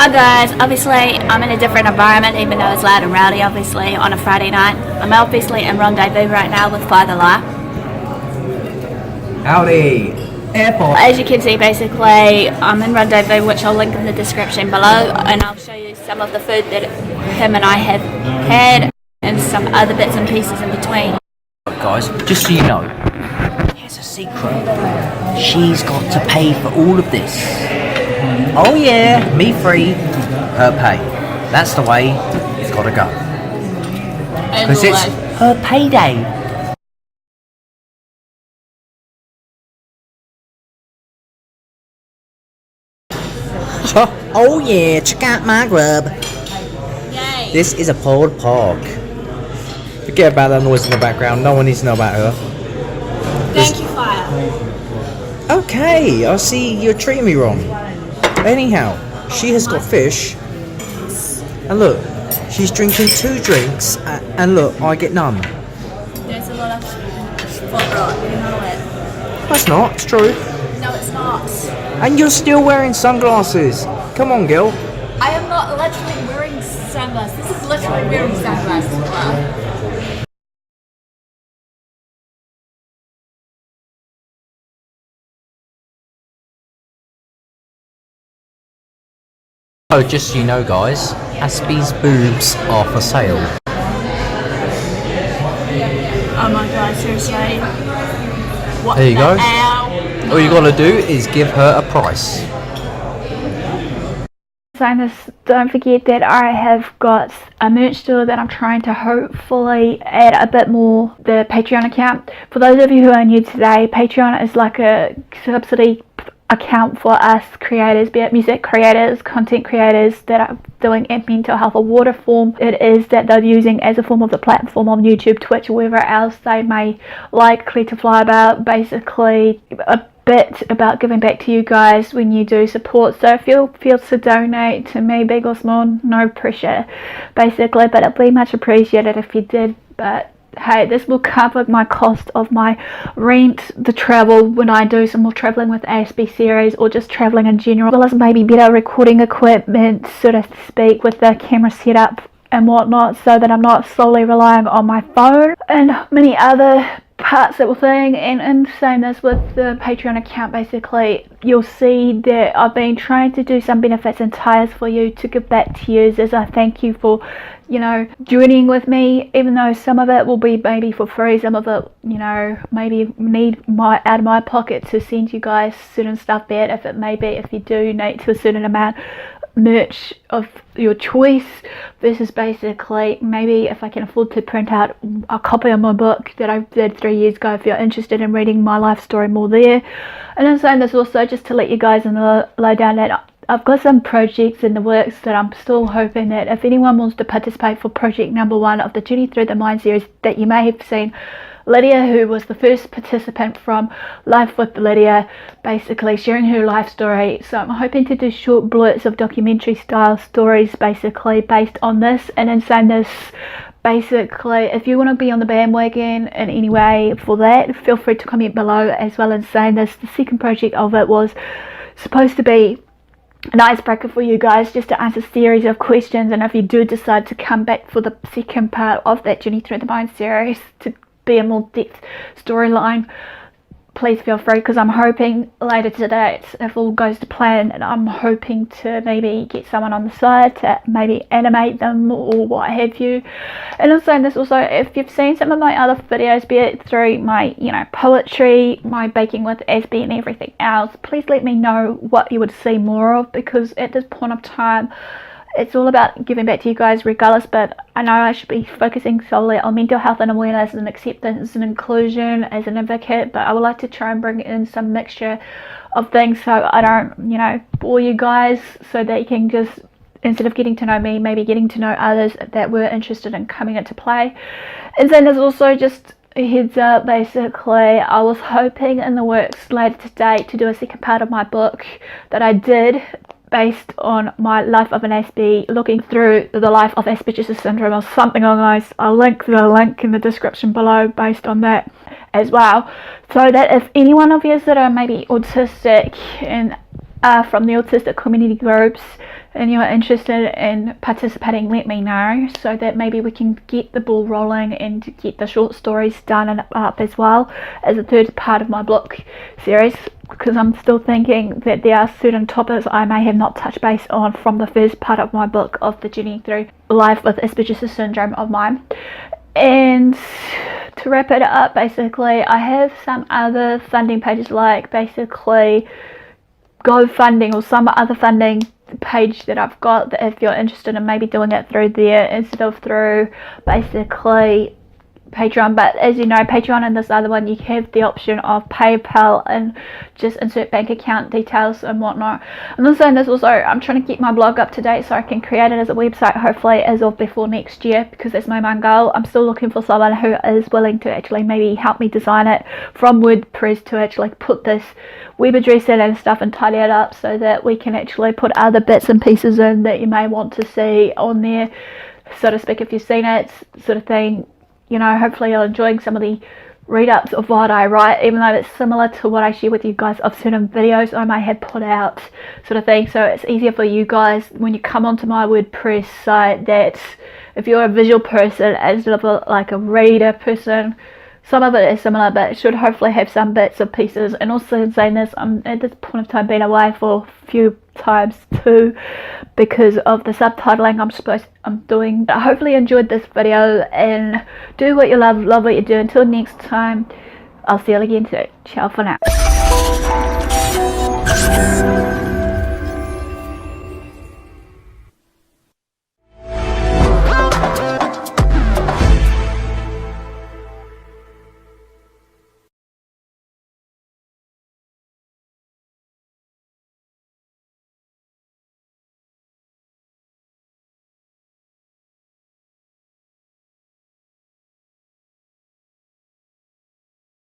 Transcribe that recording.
Hi guys, obviously I'm in a different environment even though it's loud and rowdy obviously on a Friday night. I'm obviously in Rendezvous right now with Father La. Howdy! Airport! As you can see basically I'm in Rendezvous, which I'll link in the description below, and I'll show you some of the food that him and I have had and some other bits and pieces in between. Guys, just so you know, here's a secret. She's got to pay for all of this. Oh yeah, me free, her pay. That's the way it's got to go. Because it's her payday. Oh yeah, check out my grub. Yay. This is a pulled pork. Forget about that noise in the background. No one needs to know about her. Thank you, Fire. Okay, I see you're treating me wrong. Anyhow, she has got fish. And look, she's drinking 2 drinks. And look, I get none. There's a lot of spot rot, you know it. That's not, it's true. No, it's not. And you're still wearing sunglasses. Come on, girl. I am not literally wearing sunglasses. This is literally wearing sunglasses. Wow. Oh, just so you know, guys, Aspie's boobs are for sale. Oh my god, seriously? What There you go. Hell? All you gotta do is give her a price. Don't forget that I have got a merch store that I'm trying to hopefully add a bit more, the Patreon account. For those of you who are new today, Patreon is like a subsidy account for us creators, be it music creators, content creators that are doing mental health or water form. It is that they're using as a form of the platform on YouTube, Twitch, or wherever else they may likely to fly about. Basically a bit about giving back to you guys when you do support. So if you feel to donate to me, big or small, no pressure basically, but it'd be much appreciated if you did. But hey, this will cover my cost of my rent, the travel when I do some more traveling with Aspie series, or just traveling in general, as well as maybe better recording equipment, so to speak, with the camera setup and whatnot, so that I'm not solely relying on my phone and many other parts that were thing. And in saying this, with the Patreon account, basically you'll see that I've been trying to do some benefits and ties for you to give back to you as a thank you for, you know, joining with me, even though some of it will be maybe for free, some of it, you know, maybe need out of my pocket to send you guys certain stuff, be it if it may be if you do donate to a certain amount merch of your choice, versus basically maybe if I can afford to print out a copy of my book that I did 3 years ago, if you're interested in reading my life story more there. And I'm saying this also just to let you guys know down that I've got some projects in the works that I'm still hoping that if anyone wants to participate for project number 1 of the Journey Through the Mind series that you may have seen, Lydia, who was the first participant from Life with Lydia, basically sharing her life story. So I'm hoping to do short blurts of documentary style stories basically based on this. And in saying this, basically if you want to be on the bandwagon in any way for that, feel free to comment below. As well as saying this, the second project of it was supposed to be an icebreaker for you guys, just to answer a series of questions. And if you do decide to come back for the second part of that Journey Through the Mind series to be a more depth storyline, please feel free, because I'm hoping later today, if all goes to plan, and I'm hoping to maybe get someone on the side to maybe animate them or what have you. And I'm saying this also, if you've seen some of my other videos, be it through my, you know, poetry, my baking with Aspie and everything else, please let me know what you would see more of, because at this point of time it's all about giving back to you guys regardless. But I know I should be focusing solely on mental health and awareness and acceptance and inclusion as an advocate, but I would like to try and bring in some mixture of things so I don't, you know, bore you guys, so that you can just, instead of getting to know me, maybe getting to know others that were interested in coming into play. And then there's also just a heads up, basically I was hoping in the works later today to do a second part of my book that I did based on my life of an Aspie, looking through the life of Aspergers Syndrome or something along those. I'll link the link in the description below based on that as well, so that if any one of you that are maybe autistic and are from the autistic community groups and you're interested in participating, let me know, so that maybe we can get the ball rolling and get the short stories done and up as well as a third part of my book series, because I'm still thinking that there are certain topics I may have not touched base on from the first part of my book of the journey through life with Aspergers Syndrome of mine. And to wrap it up, basically I have some other funding pages, like basically GoFunding or some other funding page that I've got, that if you're interested in maybe doing it through there instead of through basically Patreon. But as you know, Patreon and this other one, you have the option of PayPal and just insert bank account details and whatnot. I'm also saying this also, I'm trying to get my blog up to date so I can create it as a website hopefully as of before next year, because that's my main goal. I'm still looking for someone who is willing to actually maybe help me design it from WordPress to actually put this web address in and stuff and tidy it up so that we can actually put other bits and pieces in that you may want to see on there, so to speak, if you've seen it, sort of thing. You know, hopefully you're enjoying some of the read-ups of what I write, even though it's similar to what I share with you guys of certain videos I may have put out, sort of thing. So it's easier for you guys when you come onto my WordPress site, that if you're a visual person instead of like a reader person, some of it is similar, but it should hopefully have some bits and pieces. And also in saying this, I'm at this point of time been away for a few times too because of the subtitling I'm doing. I hopefully you enjoyed this video, and do what you love what you do. Until next time, I'll see you again soon. Ciao for now.